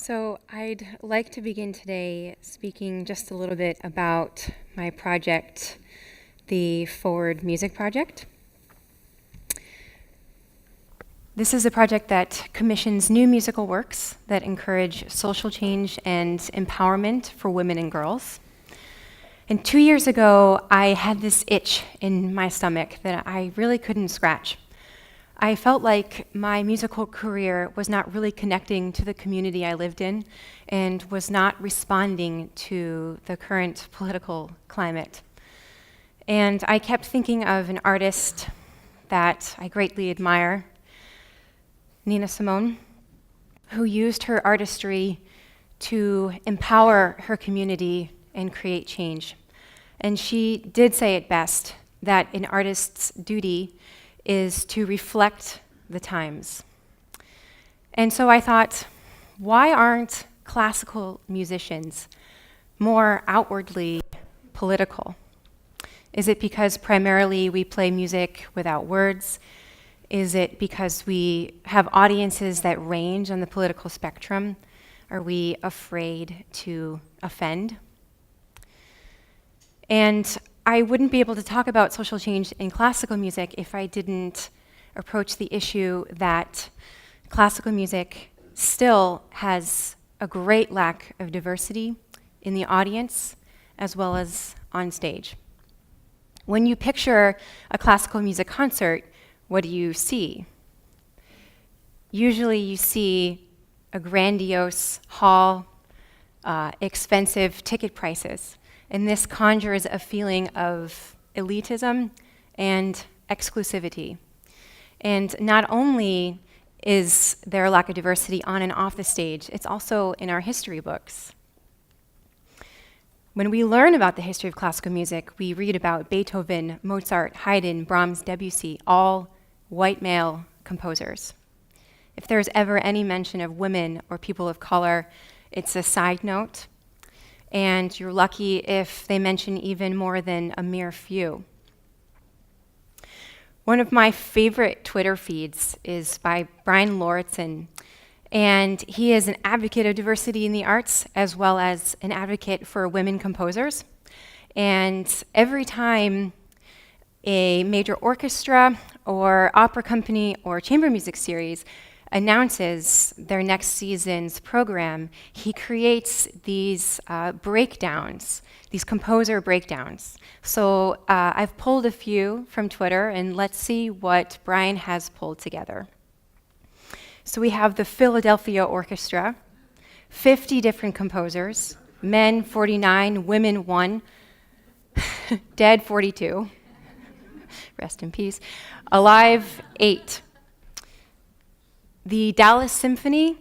So I'd like to begin today speaking just a little bit about my project, the Forward Music Project. This is a project that commissions new musical works that encourage social change and empowerment for women and girls. And 2 years ago, I had this itch in my stomach that I really couldn't scratch. I felt like my musical career was not really connecting to the community I lived in and was not responding to the current political climate. And I kept thinking of an artist that I greatly admire, Nina Simone, who used her artistry to empower her community and create change. And she did say it best, that an artist's duty is to reflect the times. And so I thought, why aren't classical musicians more outwardly political? Is it because primarily we play music without words? Is it because we have audiences that range on the political spectrum? Are we afraid to offend? And I wouldn't be able to talk about social change in classical music if I didn't approach the issue that classical music still has a great lack of diversity in the audience as well as on stage. When you picture a classical music concert, what do you see? Usually you see a grandiose hall, expensive ticket prices. And this conjures a feeling of elitism and exclusivity. And not only is there a lack of diversity on and off the stage, it's also in our history books. When we learn about the history of classical music, we read about Beethoven, Mozart, Haydn, Brahms, Debussy, all white male composers. If there's ever any mention of women or people of color, it's a side note. And you're lucky if they mention even more than a mere few. One of my favorite Twitter feeds is by Brian Lauritsen, and he is an advocate of diversity in the arts as well as an advocate for women composers. And every time a major orchestra or opera company or chamber music series announces their next season's program, he creates these breakdowns, these composer breakdowns. So I've pulled a few from Twitter, and let's see what Brian has pulled together. So we have the Philadelphia Orchestra, 50 different composers, men 49, women 1, dead 42, rest in peace, alive 8. The Dallas Symphony,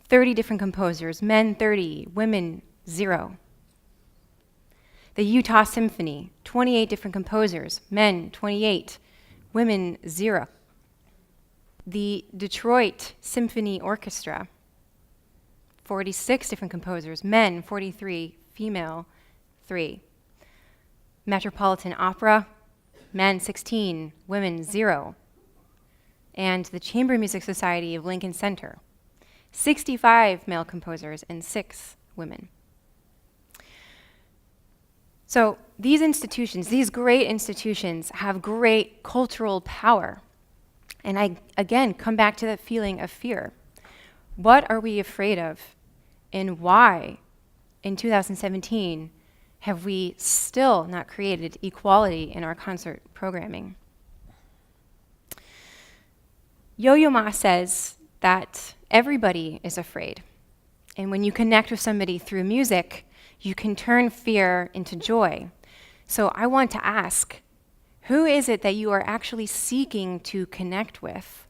30 different composers, men 30, women 0. The Utah Symphony, 28 different composers, men 28, women 0. The Detroit Symphony Orchestra, 46 different composers, men 43, female 3. Metropolitan Opera, men 16, women 0. And the Chamber Music Society of Lincoln Center, 65 male composers and 6 women. So these institutions, these great institutions, have great cultural power. And I, again, come back to that feeling of fear. What are we afraid of? And why, in 2017, have we still not created equality in our concert programming? Yo-Yo Ma says that everybody is afraid. And when you connect with somebody through music, you can turn fear into joy. So I want to ask, who is it that you are actually seeking to connect with?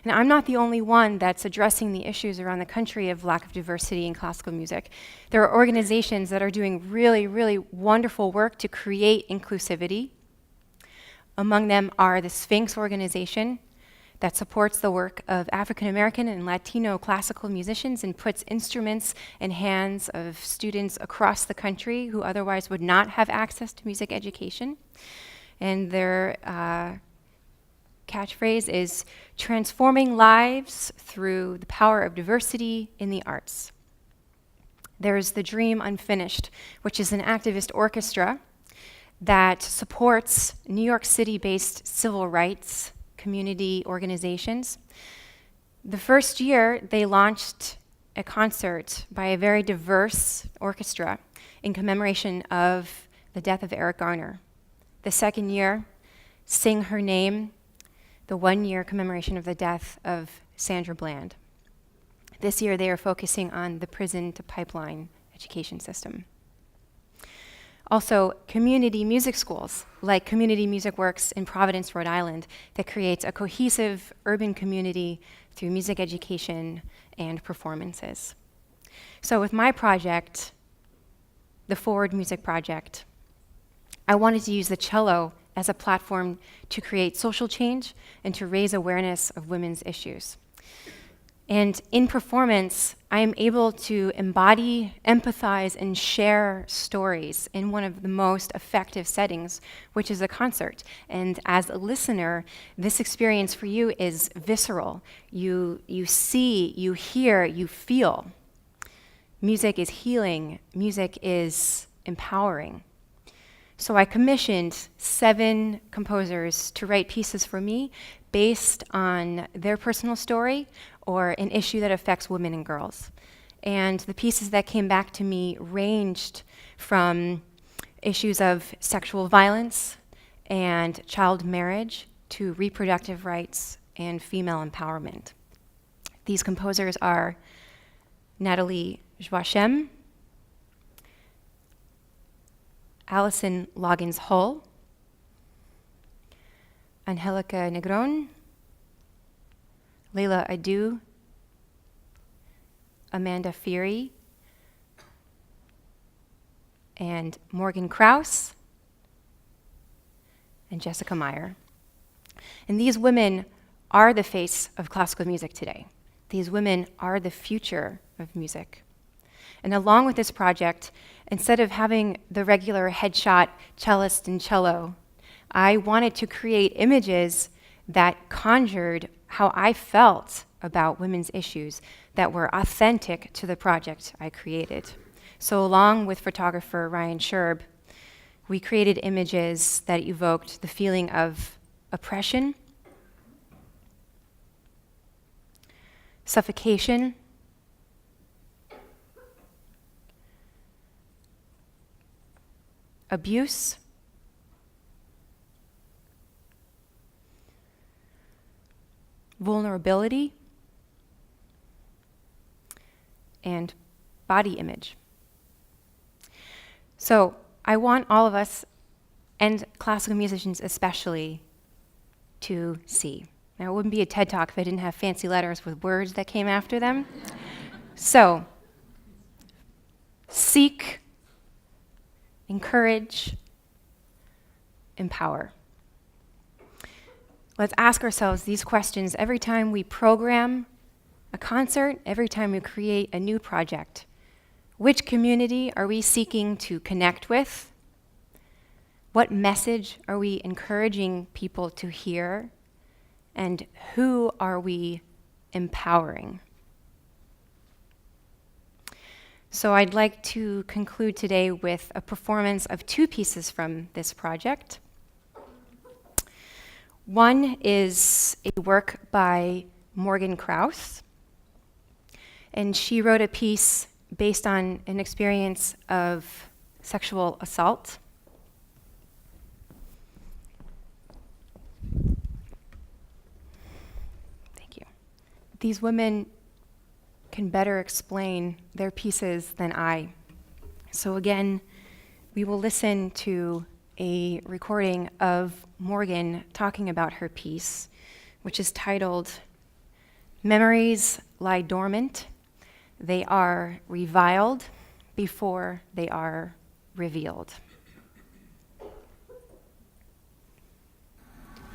And I'm not the only one that's addressing the issues around the country of lack of diversity in classical music. There are organizations that are doing really, really wonderful work to create inclusivity. Among them are the Sphinx organization that supports the work of African American and Latino classical musicians and puts instruments in hands of students across the country who otherwise would not have access to music education. And they're catchphrase is transforming lives through the power of diversity in the arts. There's the Dream Unfinished, which is an activist orchestra that supports New York City-based civil rights community organizations. The first year, they launched a concert by a very diverse orchestra in commemoration of the death of Eric Garner. The second year, Sing Her Name, the one-year commemoration of the death of Sandra Bland. This year, they are focusing on the prison-to-pipeline education system. Also, community music schools, like Community Music Works in Providence, Rhode Island, that creates a cohesive urban community through music education and performances. So with my project, the Forward Music Project, I wanted to use the cello as a platform to create social change and to raise awareness of women's issues. And in performance, I am able to embody, empathize, and share stories in one of the most effective settings, which is a concert. And as a listener, this experience for you is visceral. You see, you hear, you feel. Music is healing. Music is empowering. So I commissioned 7 composers to write pieces for me based on their personal story or an issue that affects women and girls. And the pieces that came back to me ranged from issues of sexual violence and child marriage to reproductive rights and female empowerment. These composers are Natalie Joachim, Alison Loggins-Hull, Angelica Negron, Leila Adu, Amanda Feary, and Morgan Krauss, and Jessica Meyer. And these women are the face of classical music today. These women are the future of music. And along with this project, instead of having the regular headshot cellist and cello, I wanted to create images that conjured how I felt about women's issues that were authentic to the project I created. So along with photographer Ryan Sherb, we created images that evoked the feeling of oppression, suffocation, abuse, vulnerability, and body image. So I want all of us, and classical musicians especially, to see. Now, it wouldn't be a TED Talk if I didn't have fancy letters with words that came after them. So, seek, encourage, empower. Let's ask ourselves these questions every time we program a concert, every time we create a new project. Which community are we seeking to connect with? What message are we encouraging people to hear? And who are we empowering? So I'd like to conclude today with a performance of 2 pieces from this project. One is a work by Morgan Krauss, and she wrote a piece based on an experience of sexual assault. Thank you. These women can better explain their pieces than I. So again, we will listen to a recording of Morgan talking about her piece, which is titled, "Memories Lie Dormant. They are reviled before they are revealed."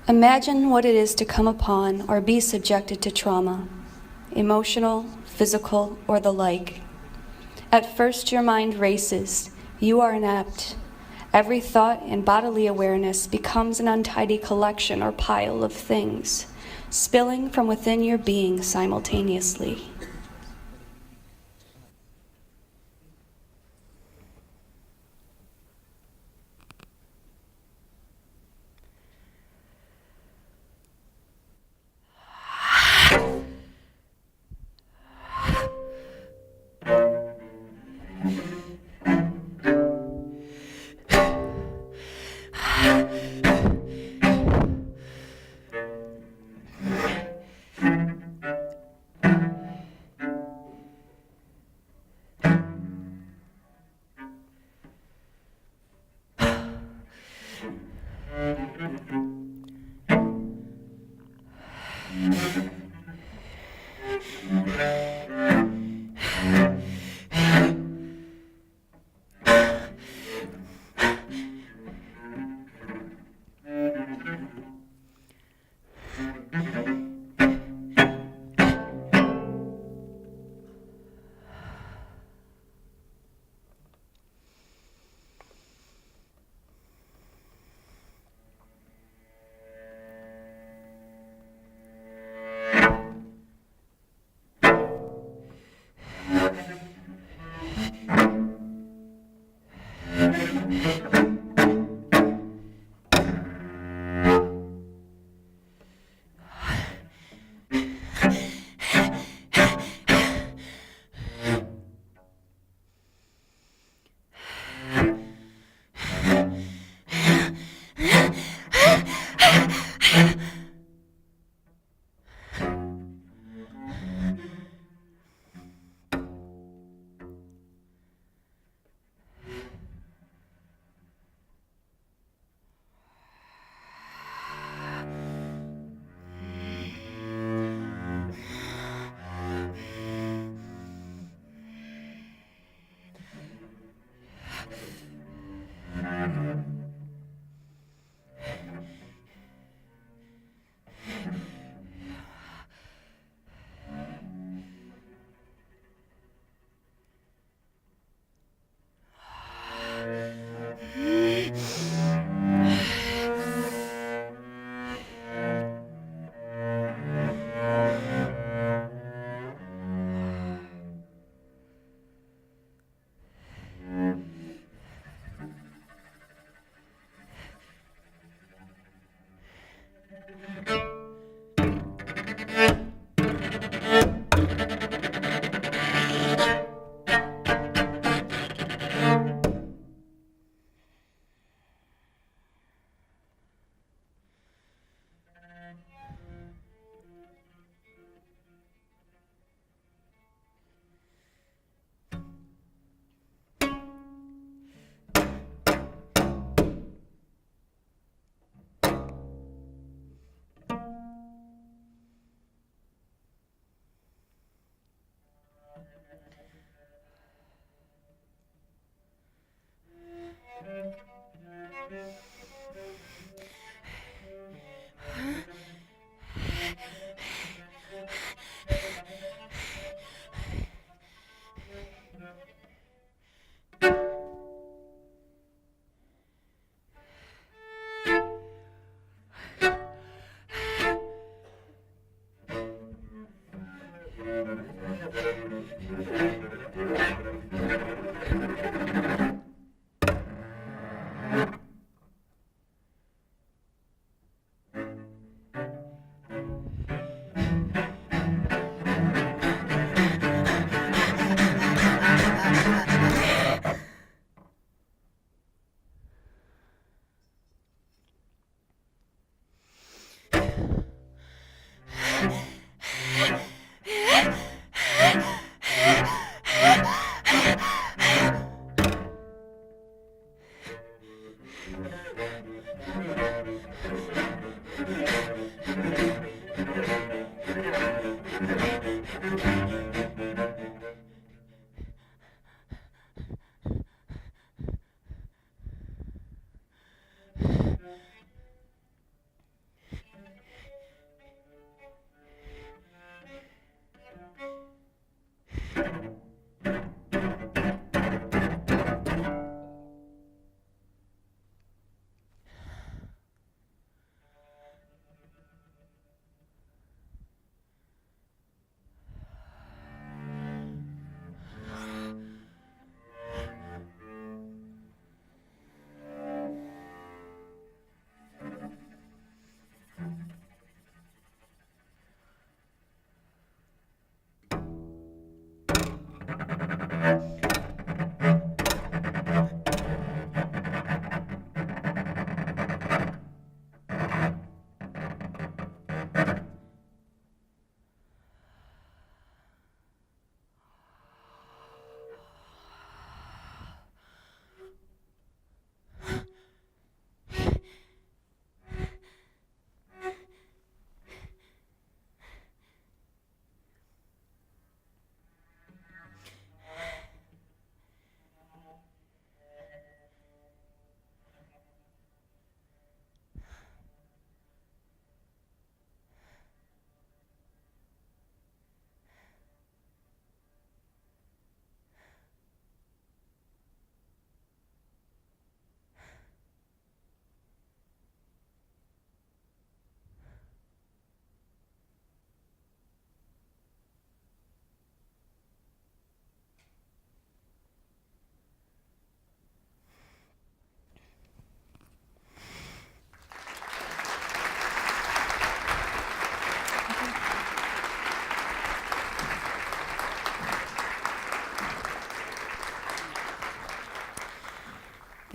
Imagine what it is to come upon or be subjected to trauma, emotional, physical, or the like. At first your mind races. You are inept. Every thought and bodily awareness becomes an untidy collection or pile of things, spilling from within your being simultaneously.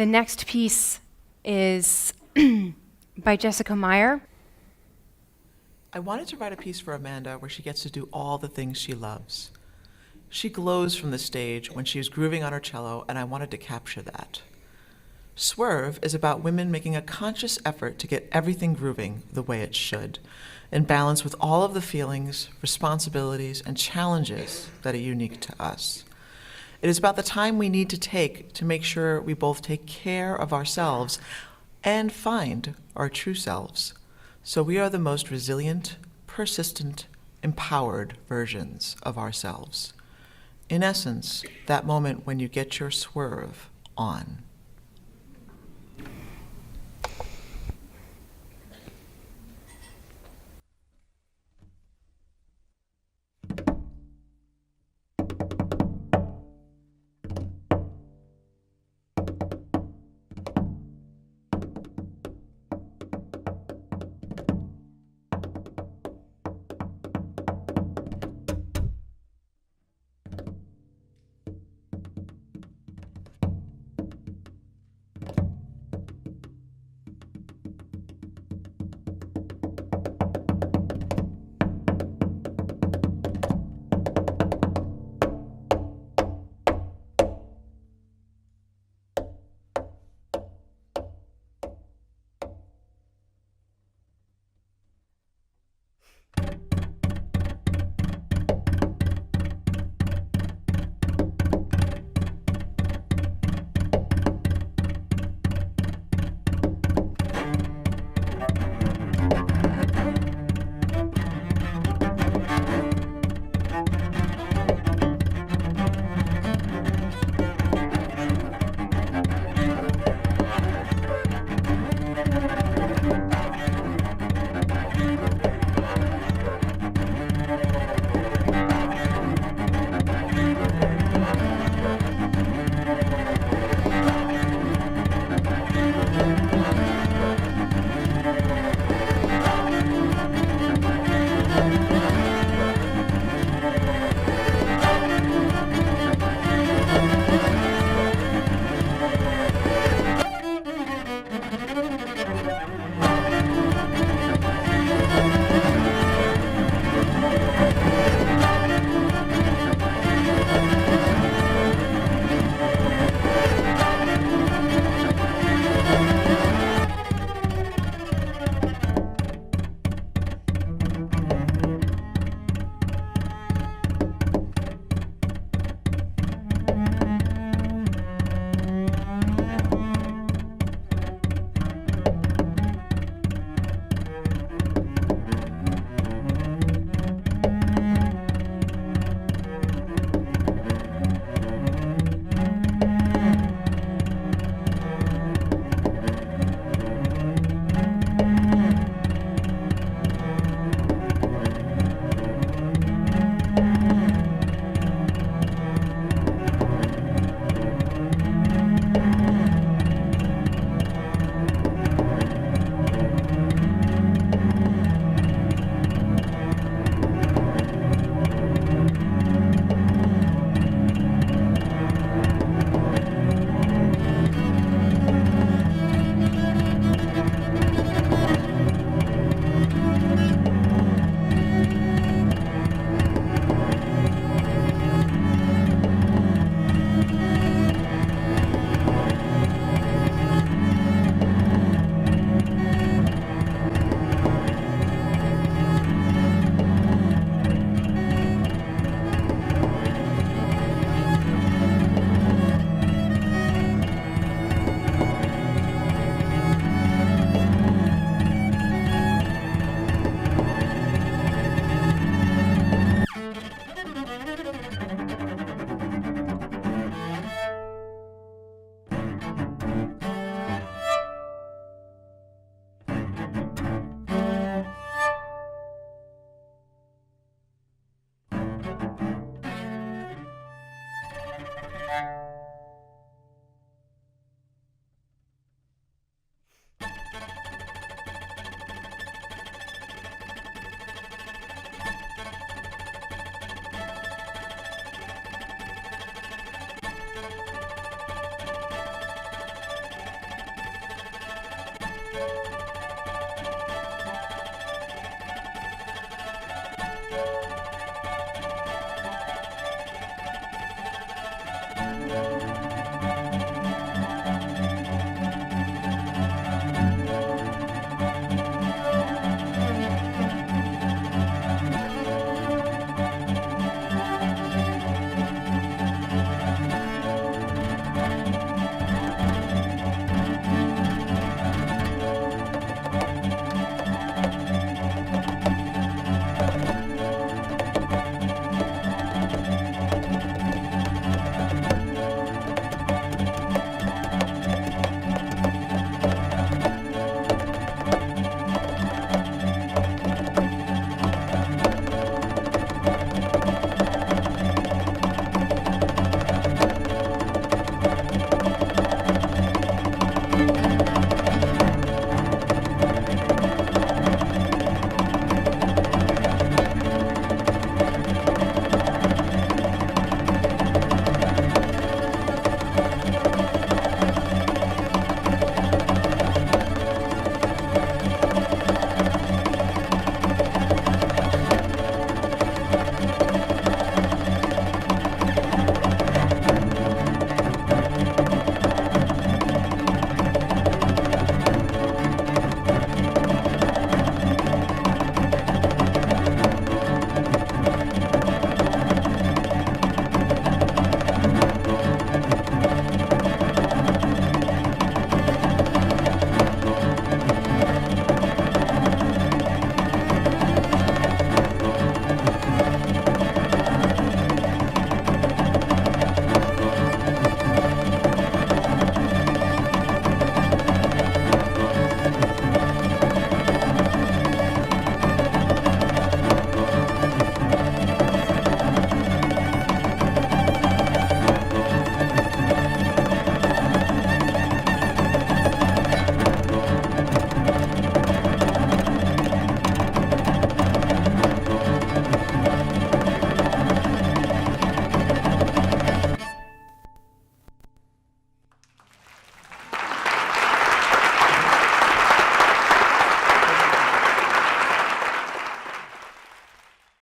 The next piece is by Jessica Meyer. I wanted to write a piece for Amanda where she gets to do all the things she loves. She glows from the stage when she is grooving on her cello, and I wanted to capture that. Swerve is about women making a conscious effort to get everything grooving the way it should, in balance with all of the feelings, responsibilities, and challenges that are unique to us. It is about the time we need to take to make sure we both take care of ourselves and find our true selves, so we are the most resilient, persistent, empowered versions of ourselves. In essence, that moment when you get your swerve on.